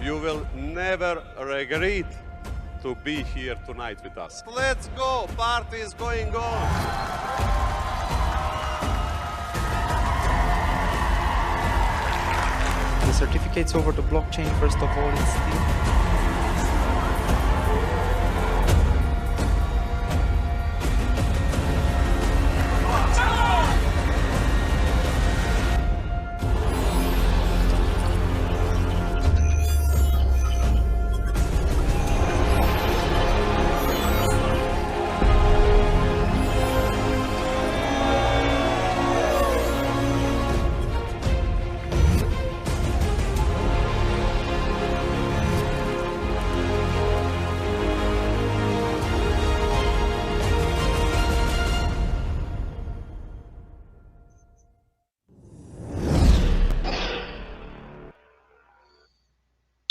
You will never regret to be here tonight with us. Let's go, party is going on. The certificates over the blockchain, first of all, it's the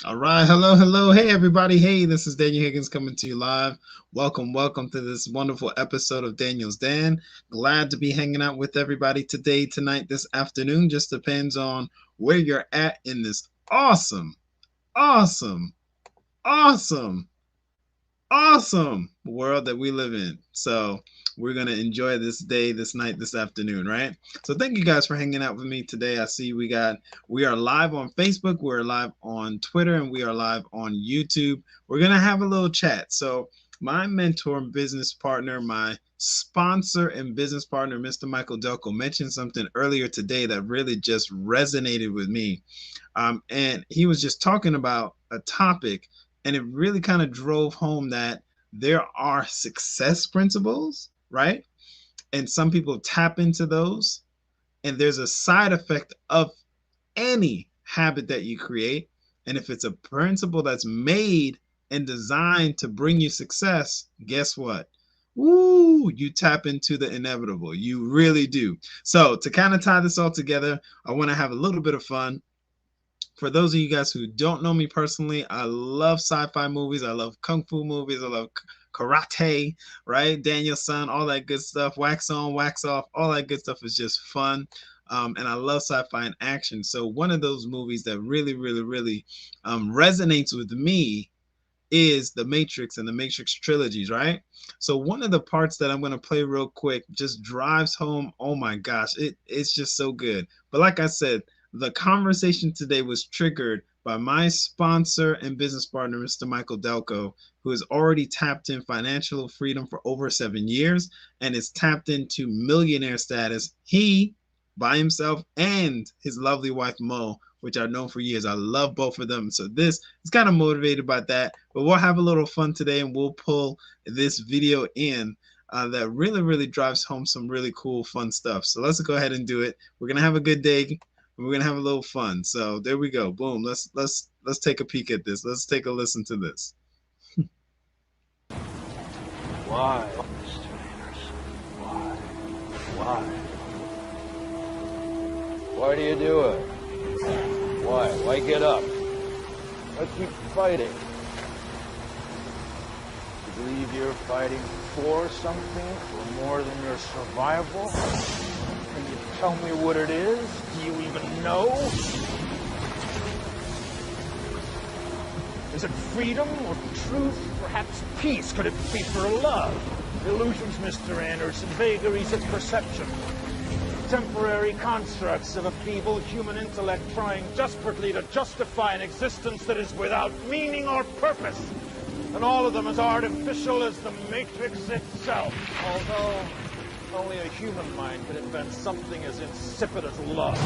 All right, hello, hey everybody, hey, this is Daniel Higgins coming to you live. Welcome to this wonderful episode of Daniel's Den. Glad to be hanging out with everybody today, tonight, this afternoon. Just depends on where you're at in this awesome world that we live in. So we're going to enjoy this day, this night, this afternoon, right? So thank you guys for hanging out with me today. I see we are live on Facebook, we're live on Twitter, and we are live on YouTube. We're going to have a little chat. So my mentor and business partner, my sponsor and business partner, Mr. Michael Delco, mentioned something earlier today that really just resonated with me. And he was just talking about a topic, and it really kind of drove home that there are success principles, right? And some people tap into those, and there's a side effect of any habit that you create. And if it's a principle that's made and designed to bring you success, guess what? Woo, you tap into the inevitable. You really do. So to kind of tie this all together, I want to have a little bit of fun. For those of you guys who don't know me personally, I love sci-fi movies. I love kung fu movies. I love karate, right? Daniel-san, all that good stuff. Wax on, wax off. All that good stuff is just fun. And I love sci-fi and action. So one of those movies that really resonates with me is The Matrix and the Matrix trilogies, right? So one of the parts that I'm going to play real quick just drives home, oh my gosh, it's just so good. But like I said, the conversation today was triggered by my sponsor and business partner, Mr. Michael Delco, who has already tapped in financial freedom for over 7 years and is tapped into millionaire status. He, by himself, and his lovely wife, Mo, which I've known for years. I love both of them. So this is kind of motivated by that. But we'll have a little fun today, and we'll pull this video in that really drives home some really cool, fun stuff. So let's go ahead and do it. We're going to have a good day. We're gonna have a little fun. So there we go. Boom. Let's take a peek at this. Let's take a listen to this. Why, Mr. Raiders? Why? Why do you do it? Why? Why get up? Why keep fighting? believe you're fighting for something, for more than your survival? Can you tell me what it is? Do you even know? Is it freedom or truth? Perhaps peace? Could it be for love? Illusions, Mr. Anderson, vagaries of perception. Temporary constructs of a feeble human intellect trying desperately to justify an existence that is without meaning or purpose. And all of them as artificial as the Matrix itself. Although only a human mind could invent something as insipid as love.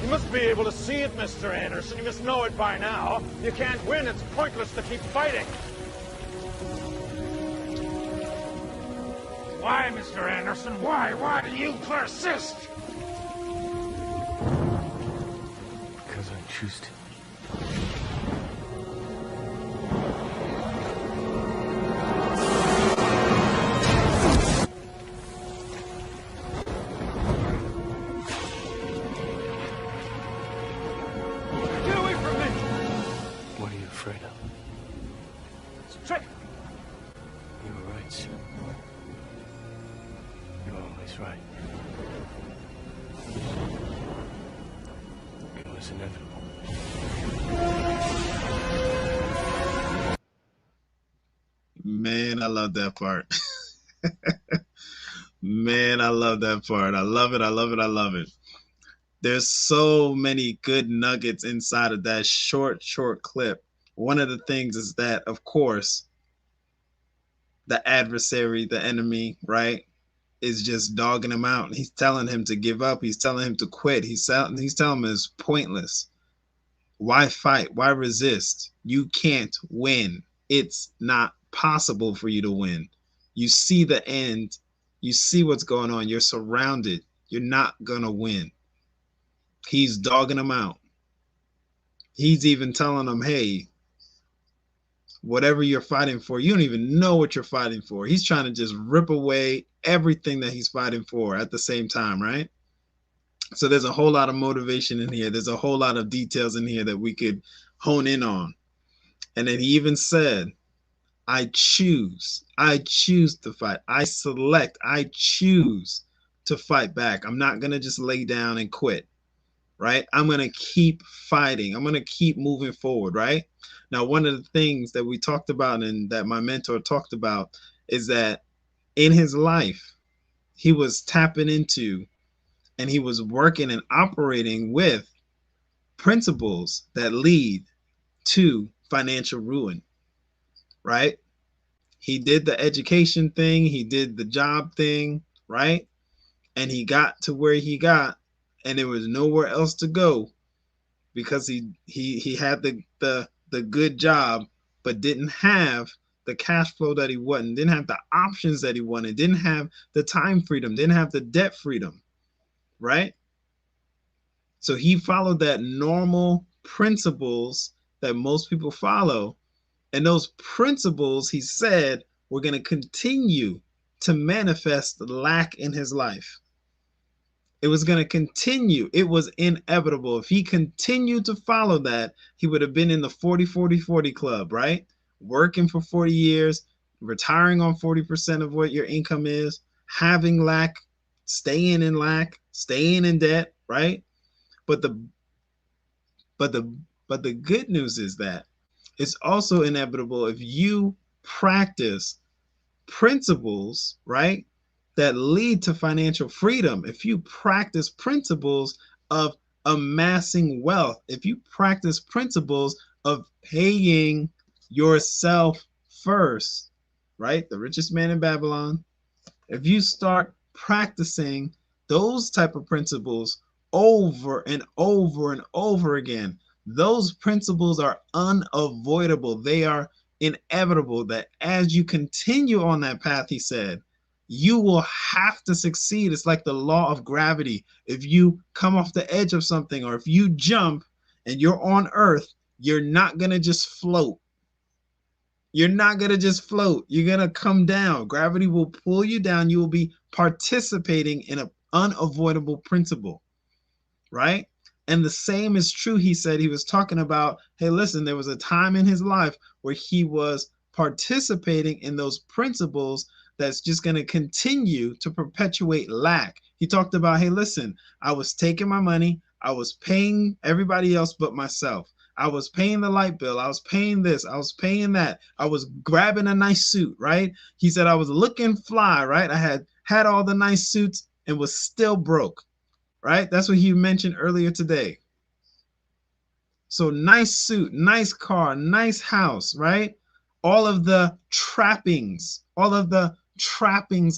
You must be able to see it, Mr. Anderson. You must know it by now. You can't win. It's pointless to keep fighting. Why, Mr. Anderson? Why? Why do you persist? Because I choose to. Get away from me! What are you afraid of? It's a trick. You were right, sir. You're always right. It was inevitable. Man, I love that part. Man, I love that part. I love it. I love it. I love it. There's so many good nuggets inside of that short clip. One of the things is that, of course, the adversary, the enemy, right, is just dogging him out. He's telling him to give up. He's telling him to quit. He's telling him it's pointless. Why fight? Why resist? You can't win. It's not possible for you to win. You see the end. You see what's going on. You're surrounded. You're not going to win. He's dogging him out. He's even telling him, hey, whatever you're fighting for, you don't even know what you're fighting for. He's trying to just rip away everything that he's fighting for at the same time, right? So there's a whole lot of motivation in here. There's a whole lot of details in here that we could hone in on. And then he even said, I choose to fight. I select, I choose to fight back. I'm not going to just lay down and quit, right? I'm going to keep fighting. I'm going to keep moving forward, right? Now, one of the things that we talked about and that my mentor talked about is that in his life, he was tapping into and he was working and operating with principles that lead to financial ruin, right? He did the education thing. He did the job thing, right? And he got to where he got and there was nowhere else to go because he had the good job, but didn't have the cash flow that he wanted, didn't have the options that he wanted, didn't have the time freedom, didn't have the debt freedom, right? So he followed that normal principles that most people follow. And those principles, he said, were going to continue to manifest lack in his life. It was going to continue. It was inevitable. If he continued to follow that, he would have been in the 40-40-40 club, right? Working for 40 years, retiring on 40% of what your income is, having lack, staying in lack, staying in debt, right? But the good news is that it's also inevitable if you practice principles, right, that lead to financial freedom. If you practice principles of amassing wealth, if you practice principles of paying yourself first, right? The richest man in Babylon. If you start practicing those type of principles over and over and over again, those principles are unavoidable. They are inevitable that as you continue on that path, he said, you will have to succeed. It's like the law of gravity. If you come off the edge of something, or if you jump and you're on earth, you're not going to just float. You're not going to just float. You're going to come down. Gravity will pull you down. You will be participating in an unavoidable principle, right? And the same is true. He said he was talking about, hey, listen, there was a time in his life where he was participating in those principles that's just going to continue to perpetuate lack. He talked about, hey, listen, I was taking my money, I was paying everybody else but myself. I was paying the light bill, I was paying this, I was paying that, I was grabbing a nice suit, right? He said I was looking fly, right? I had all the nice suits and was still broke, right? That's what he mentioned earlier today. So nice suit, nice car, nice house, right? All of the trappings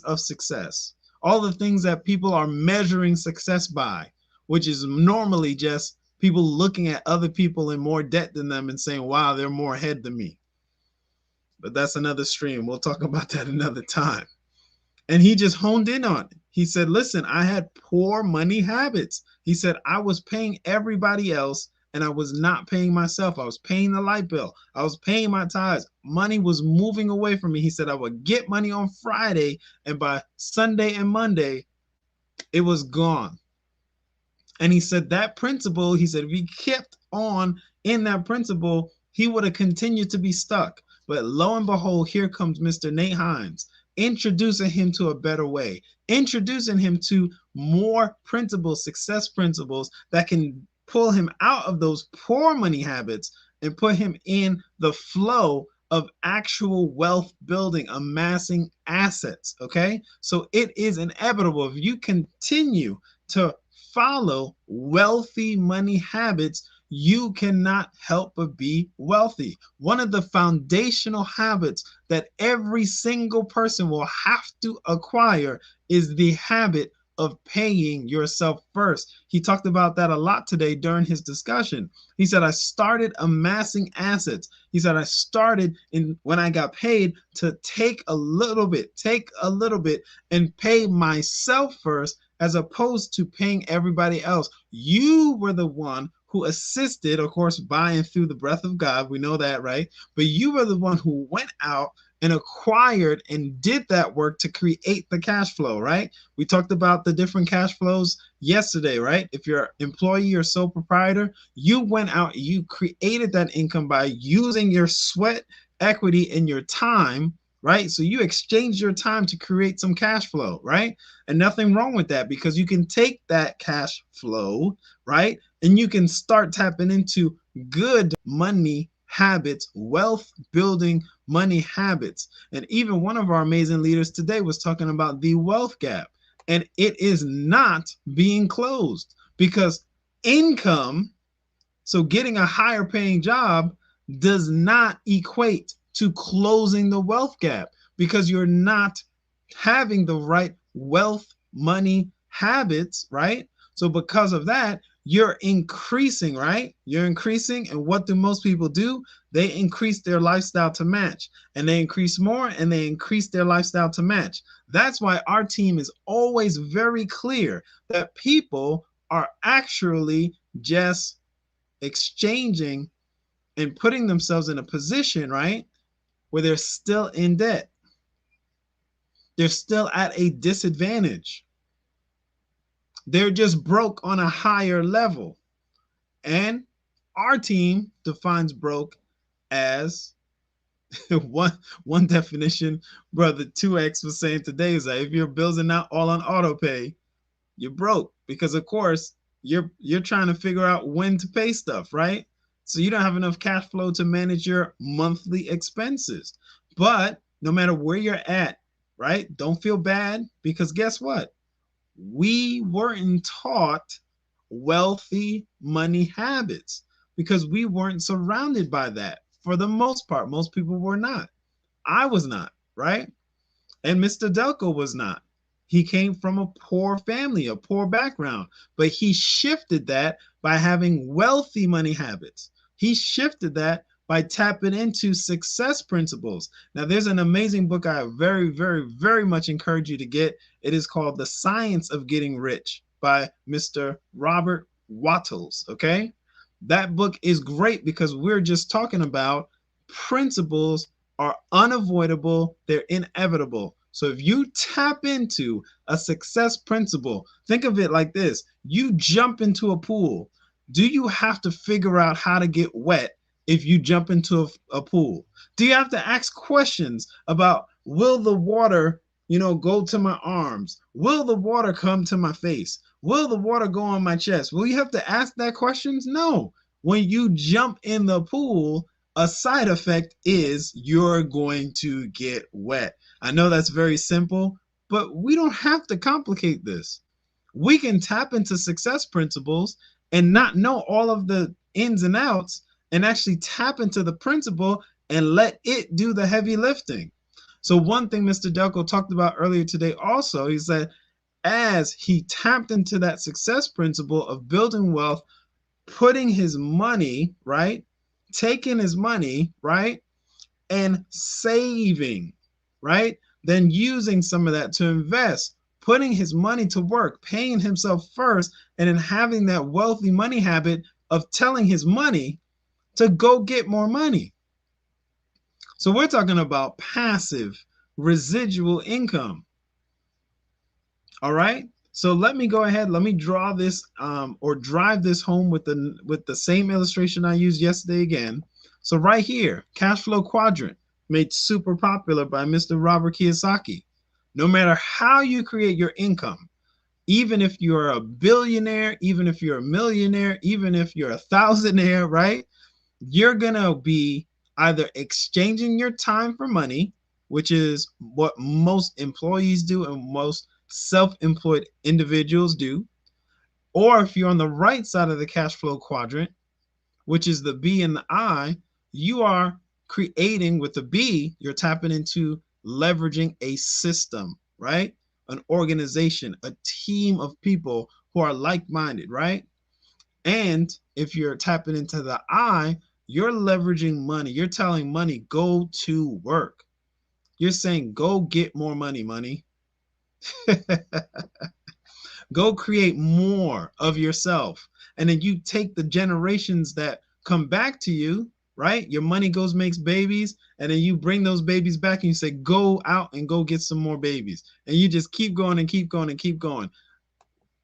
of success, all the things that people are measuring success by, which is normally just people looking at other people in more debt than them and saying, wow, they're more ahead than me. But that's another stream. We'll talk about that another time. And he just honed in on it. He said, listen, I had poor money habits. He said, I was paying everybody else and I was not paying myself. I was paying the light bill. I was paying my tithes. Money was moving away from me. He said, I would get money on Friday, and by Sunday and Monday, it was gone. And he said that principle, he said, if he kept on in that principle, he would have continued to be stuck. But lo and behold, here comes Mr. Nate Hines, introducing him to a better way, introducing him to more principles, success principles that can pull him out of those poor money habits and put him in the flow of actual wealth building, amassing assets. Okay, so it is inevitable. If you continue to follow wealthy money habits, you cannot help but be wealthy. One of the foundational habits that every single person will have to acquire is the habit of paying yourself first. He talked about that a lot today during his discussion. He said, I started amassing assets. He said, I started when I got paid to take a little bit and pay myself first, as opposed to paying everybody else. You were the one who assisted, of course, by and through the breath of God. We know that, right? But you were the one who went out and acquired and did that work to create the cash flow, right? We talked about the different cash flows yesterday, right? If you're an employee or sole proprietor, you went out, you created that income by using your sweat equity and your time, right? So you exchange your time to create some cash flow, right? And nothing wrong with that, because you can take that cash flow, right? And you can start tapping into good money habits, wealth building money habits. And even one of our amazing leaders today was talking about the wealth gap, and it is not being closed, because income, so getting a higher paying job, does not equate to closing the wealth gap, because you're not having the right wealth money habits, right? So because of that, you're increasing, right? You're increasing. And what do most people do? They increase their lifestyle to match, and they increase more, and they increase their lifestyle to match. That's why our team is always very clear that people are actually just exchanging and putting themselves in a position, right, where they're still in debt. They're still at a disadvantage. They're just broke on a higher level. And our team defines broke as one definition, brother 2X was saying today, is that if your bills are not all on auto pay, you're broke, because of course you're trying to figure out when to pay stuff, right? So you don't have enough cash flow to manage your monthly expenses. But no matter where you're at, right, don't feel bad, because guess what? We weren't taught wealthy money habits because we weren't surrounded by that. For the most part, most people were not. I was not, right? And Mr. Delco was not. He came from a poor family, a poor background, but he shifted that by having wealthy money habits. He shifted that by tapping into success principles. Now, there's an amazing book I very, very, very much encourage you to get. It is called The Science of Getting Rich by Mr. Robert Wattles, okay? That book is great because we're just talking about principles are unavoidable, they're inevitable. So if you tap into a success principle, think of it like this. You jump into a pool Do you have to figure out how to get wet if you jump into a pool? Do you have to ask questions about, will the water, go to my arms? Will the water come to my face? Will the water go on my chest? Will you have to ask that questions? No. When you jump in the pool, a side effect is you're going to get wet. I know that's very simple, but we don't have to complicate this. We can tap into success principles and not know all of the ins and outs and actually tap into the principle and let it do the heavy lifting. So one thing Mr. Delco talked about earlier today also, he said, as he tapped into that success principle of building wealth, putting his money, right, taking his money, right, and saving, right, then using some of that to invest, putting his money to work, paying himself first, and then having that wealthy money habit of telling his money to go get more money. So we're talking about passive residual income. All right. So let me go ahead. Let me draw this or drive this home with the same illustration I used yesterday again. So right here, cash flow quadrant, made super popular by Mr. Robert Kiyosaki. No matter how you create your income, even if you're a billionaire, even if you're a millionaire, even if you're a thousandaire, right? You're going to be either exchanging your time for money, which is what most employees do and most self-employed individuals do. Or if you're on the right side of the cash flow quadrant, which is the B and the I, you are creating with the B, you're tapping into leveraging a system, right? An organization, a team of people who are like-minded, right? And if you're tapping into the I, you're leveraging money. You're telling money, go to work. You're saying, go get more money, money. Go create more of yourself. And then you take the generations that come back to you, right? Your money goes, makes babies, and then you bring those babies back and you say, go out and go get some more babies. And you just keep going and keep going and keep going.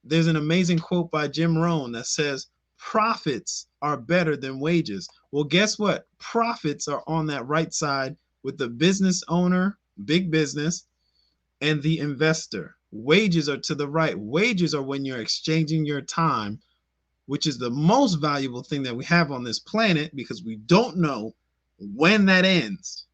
There's an amazing quote by Jim Rohn that says, profits are better than wages. Well, guess what? Profits are on that right side with the business owner, big business, and the investor. Wages are to the right. Wages are when you're exchanging your time, which is the most valuable thing that we have on this planet, because we don't know when that ends.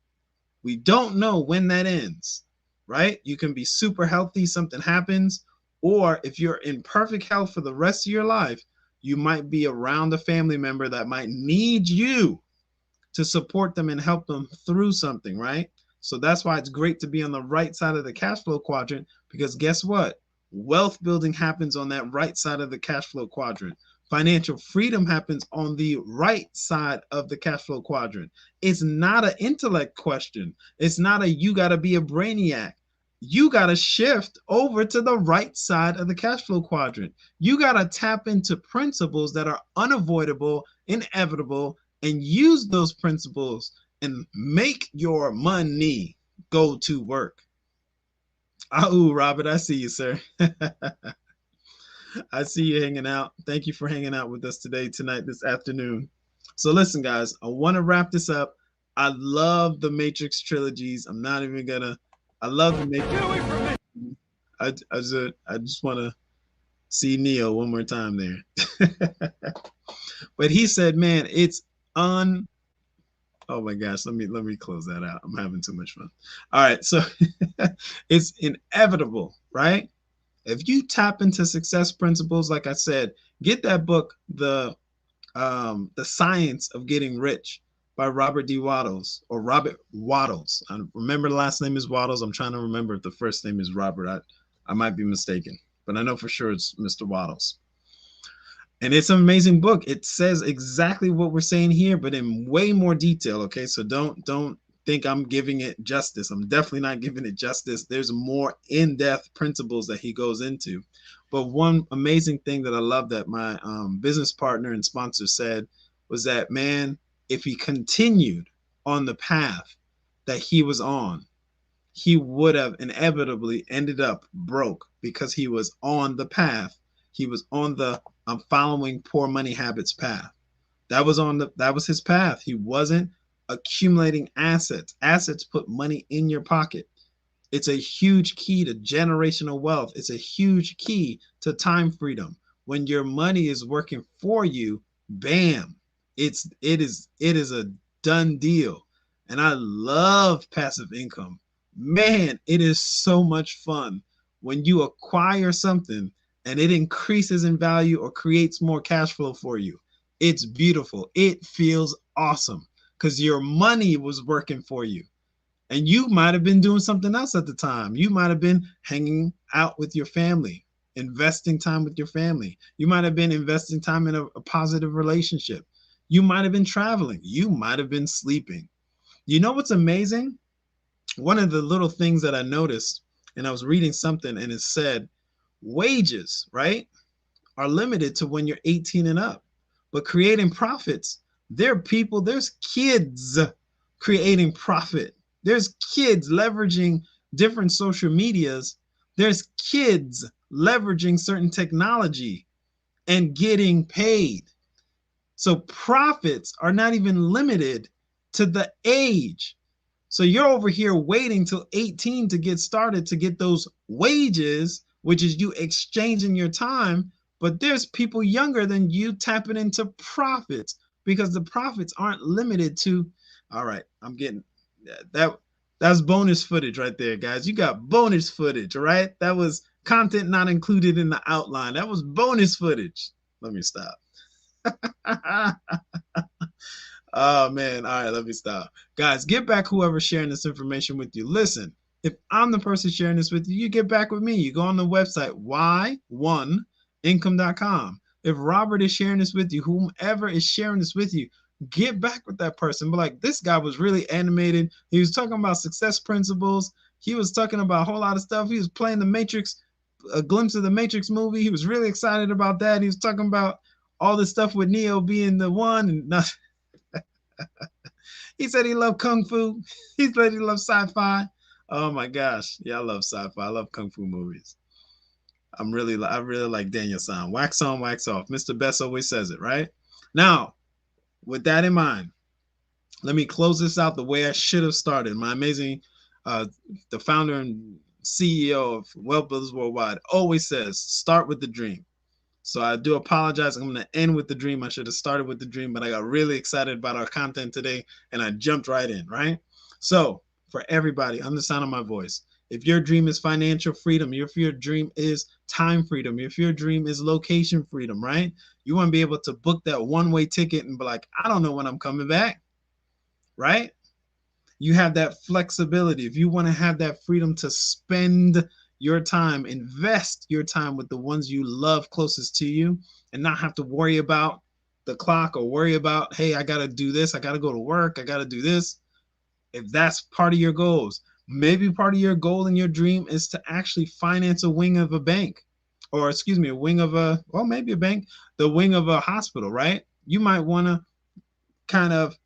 We don't know when that ends, right? You can be super healthy, something happens, or if you're in perfect health for the rest of your life, you might be around a family member that might need you to support them and help them through something, right? So that's why it's great to be on the right side of the cash flow quadrant, because guess what? Wealth building happens on that right side of the cash flow quadrant. Financial freedom happens on the right side of the cash flow quadrant. It's not an intellect question. It's not a you got to be a brainiac. You got to shift over to the right side of the cash flow quadrant. You got to tap into principles that are unavoidable, inevitable, and use those principles and make your money go to work. Oh, Robert, I see you, sir. I see you hanging out. Thank you for hanging out with us today, tonight, this afternoon. So listen, guys, I want to wrap this up. I love the Matrix trilogies. I'm not even gonna. I love the Matrix. I just want to see Neo one more time there. But he said, man, it's oh my gosh, let me close that out. I'm having too much fun. All right, so it's inevitable, right? If you tap into success principles, like I said, get that book, The Science of Getting Rich by Robert D. Waddles, or Robert Waddles. I remember the last name is Waddles. I'm trying to remember if the first name is Robert. I might be mistaken, but I know for sure it's Mr. Waddles. And it's an amazing book. It says exactly what we're saying here, but in way more detail. Okay, so don't think I'm giving it justice. I'm definitely not giving it justice. There's more in-depth principles that he goes into. But one amazing thing that I love that my business partner and sponsor said was that, man, if he continued on the path that he was on, he would have inevitably ended up broke, because he was on the path. He was on the I'm following Poor Money Habits path. That was his path. He wasn't accumulating assets. Assets put money in your pocket. It's a huge key to generational wealth. It's a huge key to time freedom. When your money is working for you, bam, it is a done deal. And I love passive income. Man, it is so much fun when you acquire something and it increases in value or creates more cash flow for you. It's beautiful. It feels awesome because your money was working for you. And you might have been doing something else at the time. You might have been hanging out with your family, investing time with your family. You might have been investing time in a positive relationship. You might have been traveling. You might have been sleeping. You know what's amazing? One of the little things that I noticed, and I was reading something and it said, wages, right, are limited to when you're 18 and up. But creating profits, there are people, there's kids creating profit. There's kids leveraging different social medias. There's kids leveraging certain technology and getting paid. So profits are not even limited to the age. So you're over here waiting till 18 to get started to get those wages, which is you exchanging your time. But there's people younger than you tapping into profits because the profits aren't limited to, all right, I'm getting that's bonus footage right there, guys. You got bonus footage, right? That was content not included in the outline. That was bonus footage. Let me stop. Oh man, all right, let me stop. Guys, get back whoever's sharing this information with you. Listen, if I'm the person sharing this with you, you get back with me. You go on the website, y1income.com. If Robert is sharing this with you, whomever is sharing this with you, get back with that person. But like, this guy was really animated. He was talking about success principles. He was talking about a whole lot of stuff. He was playing the Matrix, a glimpse of the Matrix movie. He was really excited about that. He was talking about all this stuff with Neo being the one and nothing. He said he loved Kung Fu. He said he loved sci-fi. Oh my gosh. Yeah, I love sci-fi. I love Kung Fu movies. I really like Daniel San. Wax on, wax off. Mr. Best always says it, right? Now, with that in mind, let me close this out the way I should have started. My amazing, the founder and CEO of Wealth Builders Worldwide always says, start with the dream. So I do apologize. I'm going to end with the dream. I should have started with the dream, but I got really excited about our content today and I jumped right in, right? So for everybody on the sound of my voice, if your dream is financial freedom, if your dream is time freedom, if your dream is location freedom, right? You want to be able to book that one-way ticket and be like, I don't know when I'm coming back, right? You have that flexibility. If you want to have that freedom to spend your time, invest your time with the ones you love closest to you and not have to worry about the clock or worry about, hey, I got to do this. I got to go to work. I got to do this. If that's part of your goals, maybe part of your goal and your dream is to actually finance a wing of a bank, or excuse me, a wing of a, well, maybe a bank, the wing of a hospital, right? You might want to kind of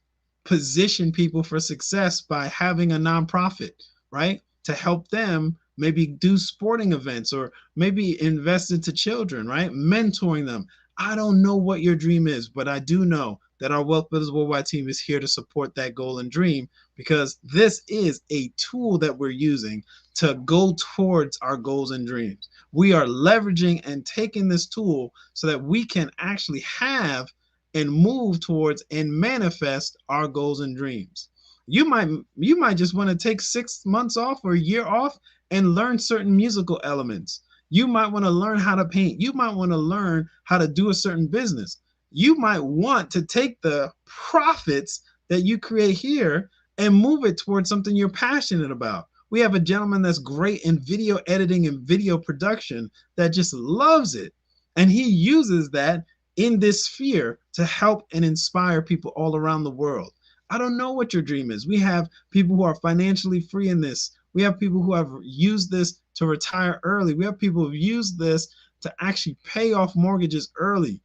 position people for success by having a nonprofit, right? To help them maybe do sporting events or maybe invest into children, right? Mentoring them. I don't know what your dream is, but I do know that our Wealth Builders Worldwide team is here to support that goal and dream, because this is a tool that we're using to go towards our goals and dreams. We are leveraging and taking this tool so that we can actually have and move towards and manifest our goals and dreams. You might just want to take 6 months off or a year off and learn certain musical elements. You might want to learn how to paint. You might want to learn how to do a certain business. You might want to take the profits that you create here and move it towards something you're passionate about. We have a gentleman that's great in video editing and video production that just loves it. And he uses that in this sphere to help and inspire people all around the world. I don't know what your dream is. We have people who are financially free in this. We have people who have used this to retire early. We have people who've used this to actually pay off mortgages early.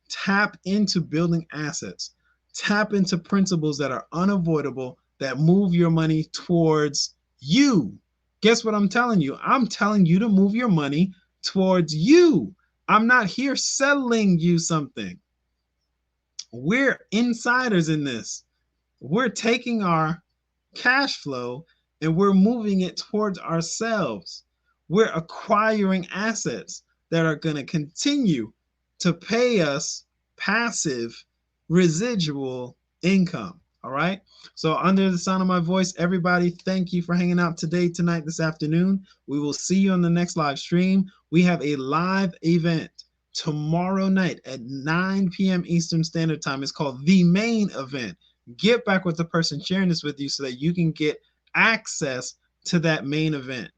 Tap into building assets. Tap into principles that are unavoidable, that move your money towards you. Guess what I'm telling you? I'm telling you to move your money towards you. I'm not here selling you something. We're insiders in this. We're taking our cash flow and we're moving it towards ourselves. We're acquiring assets that are going to continue to pay us passive residual income. All right. So under the sound of my voice, everybody, thank you for hanging out today, tonight, this afternoon. We will see you on the next live stream. We have a live event tomorrow night at 9 p.m. Eastern Standard Time. It's called The Main Event. Get back with the person sharing this with you so that you can get access to that main event.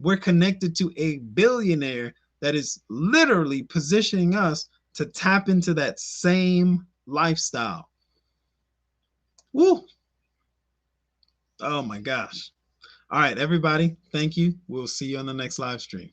We're connected to a billionaire that is literally positioning us to tap into that same lifestyle. Woo! Oh my gosh. All right, everybody, thank you. We'll see you on the next live stream.